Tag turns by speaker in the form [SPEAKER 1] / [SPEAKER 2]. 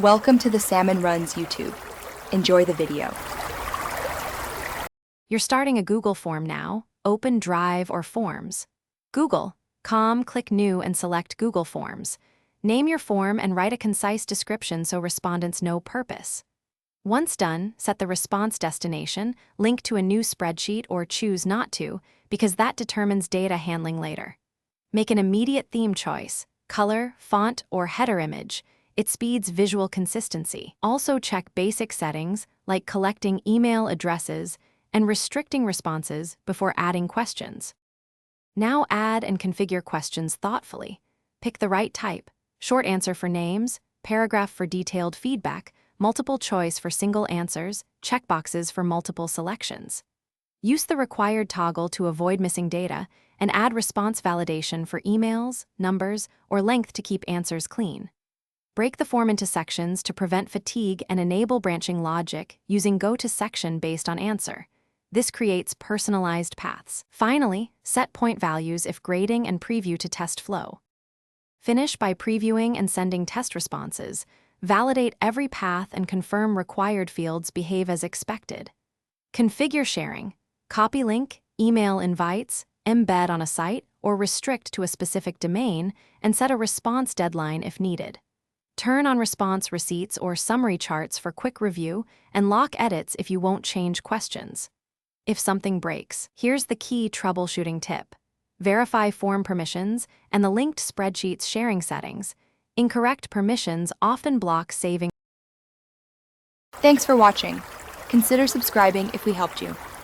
[SPEAKER 1] Welcome to the Salmon Runs YouTube. Enjoy the video.
[SPEAKER 2] You're starting a Google form now. Open Drive or Forms. Google. Click New and select Google Forms. Name your form and write a concise description so respondents know purpose. Once done, set the response destination, link to a new spreadsheet or choose not to, because that determines data handling later. Make an immediate theme choice, color, font, or header image. It speeds visual consistency. Also check basic settings like collecting email addresses and restricting responses before adding questions. Now add and configure questions thoughtfully. Pick the right type: short answer for names, paragraph for detailed feedback, multiple choice for single answers, checkboxes for multiple selections. Use the required toggle to avoid missing data, and add response validation for emails, numbers, or length to keep answers clean. Break the form into sections to prevent fatigue and enable branching logic using go to section based on answer. This creates personalized paths. Finally, set point values if grading and preview to test flow. Finish by previewing and sending test responses. Validate every path and confirm required fields behave as expected. Configure sharing. Copy link, email invites, embed on a site, or restrict to a specific domain, and set a response deadline if needed. Turn on response receipts or summary charts for quick review, and lock edits if you won't change questions. If something breaks, here's the key troubleshooting tip. Verify form permissions and the linked spreadsheet's sharing settings. Incorrect permissions often block saving.
[SPEAKER 1] Thanks for watching. Consider subscribing if we helped you.